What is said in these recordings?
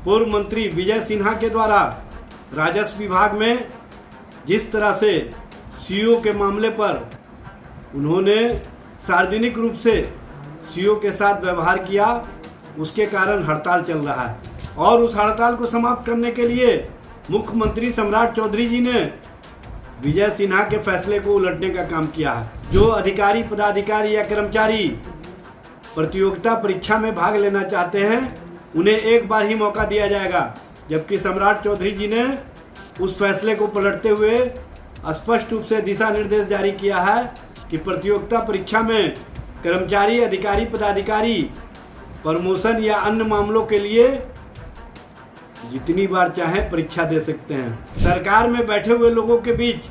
पूर्व मंत्री विजय सिन्हा के द्वारा राजस्व विभाग में जिस तरह से सीओ के मामले पर उन्होंने सार्वजनिक रूप से सीओ के साथ व्यवहार किया, उसके कारण हड़ताल चल रहा है। और उस हड़ताल को समाप्त करने के लिए मुख्यमंत्री सम्राट चौधरी जी ने विजय सिन्हा के फैसले को उलटने का काम किया है। जो अधिकारी, पदाधिकारी या कर्मचारी प्रतियोगिता परीक्षा में भाग लेना चाहते हैं उन्हें एक बार ही मौका दिया जाएगा, जबकि सम्राट चौधरी जी ने उस फैसले को पलटते हुए स्पष्ट रूप से दिशा निर्देश जारी किया है कि प्रतियोगिता परीक्षा में कर्मचारी, अधिकारी, पदाधिकारी प्रमोशन या अन्य मामलों के लिए जितनी बार चाहें परीक्षा दे सकते हैं। सरकार में बैठे हुए लोगों के बीच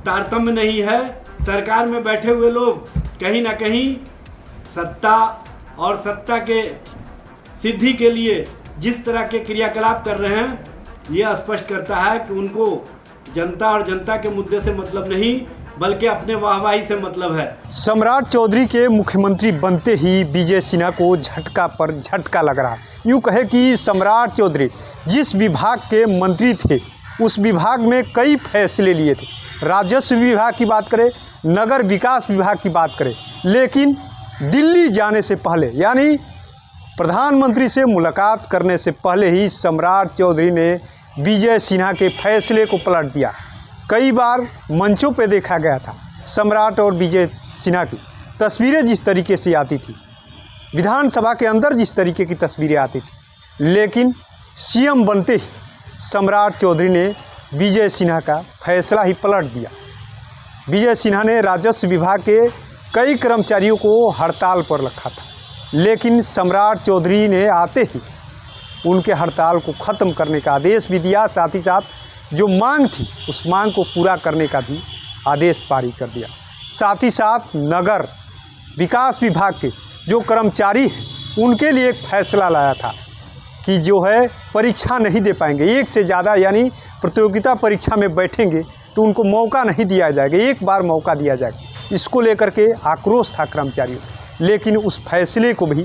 तारतम्य नहीं है। सरकार में बैठे हुए लोग कहीं ना कहीं सत्ता और सत्ता के सिद्धि के लिए जिस तरह के क्रियाकलाप कर रहे हैं, यह स्पष्ट करता है कि उनको जनता और जनता के मुद्दे से मतलब नहीं, बल्कि अपने वाहवाही से मतलब है। सम्राट चौधरी के मुख्यमंत्री बनते ही विजय सिन्हा को झटका पर झटका लग रहा है। यूँ कहे कि सम्राट चौधरी जिस विभाग के मंत्री थे उस विभाग में कई फैसले लिए थे। राजस्व विभाग की बात करें, नगर विकास विभाग की बात करें, लेकिन दिल्ली जाने से पहले यानी प्रधानमंत्री से मुलाकात करने से पहले ही सम्राट चौधरी ने विजय सिन्हा के फैसले को पलट दिया। कई बार मंचों पे देखा गया था सम्राट और विजय सिन्हा की तस्वीरें जिस तरीके से आती थी, विधानसभा के अंदर जिस तरीके की तस्वीरें आती थी, लेकिन सीएम बनते ही सम्राट चौधरी ने विजय सिन्हा का फैसला ही पलट दिया। विजय सिन्हा ने राजस्व विभाग के कई कर्मचारियों को हड़ताल पर रखा था, लेकिन सम्राट चौधरी ने आते ही उनके हड़ताल को ख़त्म करने का आदेश भी दिया, साथ ही साथ जो मांग थी उस मांग को पूरा करने का भी आदेश पारित कर दिया। साथ ही साथ नगर विकास विभाग के जो कर्मचारी हैं उनके लिए एक फैसला लाया था कि जो है परीक्षा नहीं दे पाएंगे, एक से ज़्यादा यानी प्रतियोगिता परीक्षा में बैठेंगे तो उनको मौका नहीं दिया जाएगा, एक बार मौका दिया जाएगा। इसको लेकर के आक्रोश था कर्मचारियों, लेकिन उस फैसले को भी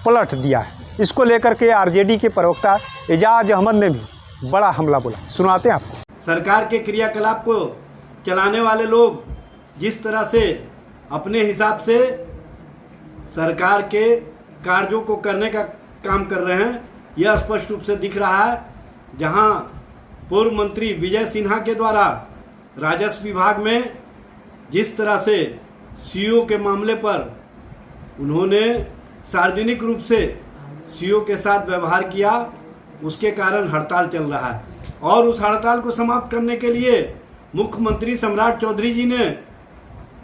पलट दिया है। इसको लेकर के आरजेडी के प्रवक्ता एजाज अहमद ने भी बड़ा हमला बोला, सुनाते हैं आपको। सरकार के क्रियाकलाप को चलाने वाले लोग जिस तरह से अपने हिसाब से सरकार के कार्यों को करने का काम कर रहे हैं, यह स्पष्ट रूप से दिख रहा है। जहां पूर्व मंत्री विजय सिन्हा के द्वारा राजस्व विभाग में जिस तरह से सीओ के मामले पर उन्होंने सार्वजनिक रूप से सीओ के साथ व्यवहार किया, उसके कारण हड़ताल चल रहा है। और उस हड़ताल को समाप्त करने के लिए मुख्यमंत्री सम्राट चौधरी जी ने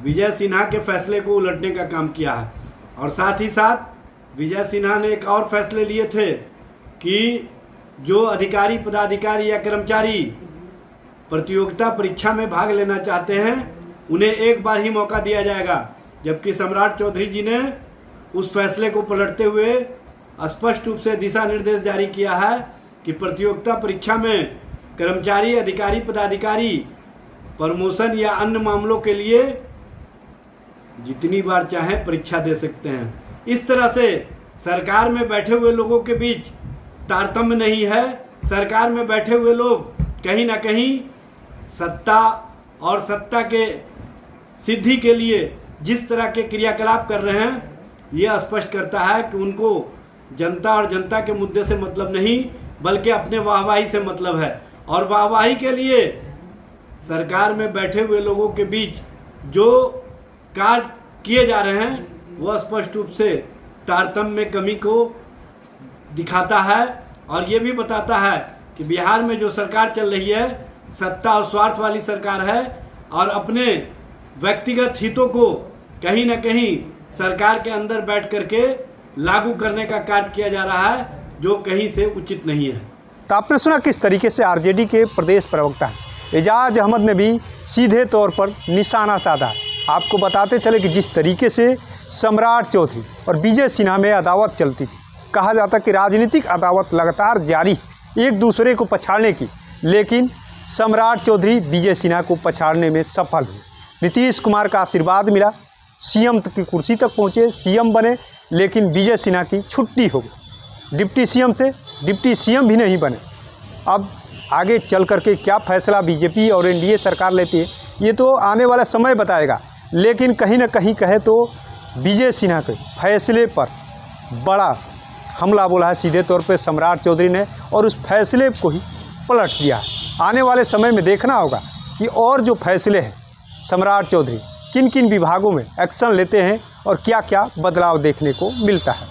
विजय सिन्हा के फैसले को उलटने का काम किया है। और साथ ही साथ विजय सिन्हा ने एक और फैसले लिए थे कि जो अधिकारी, पदाधिकारी या कर्मचारी प्रतियोगिता परीक्षा में भाग लेना चाहते हैं उन्हें एक बार ही मौका दिया जाएगा, जबकि सम्राट चौधरी जी ने उस फैसले को पलटते हुए स्पष्ट रूप से दिशा निर्देश जारी किया है कि प्रतियोगिता परीक्षा में कर्मचारी, अधिकारी, पदाधिकारी प्रमोशन या अन्य मामलों के लिए जितनी बार चाहें परीक्षा दे सकते हैं। इस तरह से सरकार में बैठे हुए लोगों के बीच तारतम्य नहीं है। सरकार में बैठे हुए लोग कहीं ना कहीं सत्ता और सत्ता के सिद्धि के लिए जिस तरह के क्रियाकलाप कर रहे हैं, यह स्पष्ट करता है कि उनको जनता और जनता के मुद्दे से मतलब नहीं, बल्कि अपने वाहवाही से मतलब है। और वाहवाही के लिए सरकार में बैठे हुए लोगों के बीच जो कार्य किए जा रहे हैं वह स्पष्ट रूप से तारतम्य में कमी को दिखाता है और ये भी बताता है कि बिहार में जो सरकार चल रही है सत्ता और स्वार्थ वाली सरकार है और अपने व्यक्तिगत हितों को कहीं ना कहीं सरकार के अंदर बैठ करके लागू करने का कार्य किया जा रहा है, जो कहीं से उचित नहीं है। तो आपने सुना किस तरीके से आरजेडी के प्रदेश प्रवक्ता एजाज अहमद ने भी सीधे तौर पर निशाना साधा। आपको बताते चले कि जिस तरीके से सम्राट चौधरी और विजय सिन्हा में अदावत चलती थी, कहा जाता कि राजनीतिक अदावत लगातार जारी एक दूसरे को पछाड़ने की, लेकिन सम्राट चौधरी विजय सिन्हा को पछाड़ने में सफल हुए। नीतीश कुमार का आशीर्वाद मिला, सीएम की कुर्सी तक पहुँचे, सीएम बने, लेकिन विजय सिन्हा की छुट्टी हो गई। डिप्टी सीएम से डिप्टी सीएम भी नहीं बने। अब आगे चल करके क्या फैसला बीजेपी और एनडीए सरकार लेती है ये तो आने वाला समय बताएगा, लेकिन कहीं ना कहीं कहे तो विजय सिन्हा के फैसले पर बड़ा हमला बोला है सीधे तौर पे सम्राट चौधरी ने, और उस फैसले को ही पलट दिया है। आने वाले समय में देखना होगा कि और जो फैसले हैं सम्राट चौधरी किन किन विभागों में एक्शन लेते हैं और क्या क्या बदलाव देखने को मिलता है।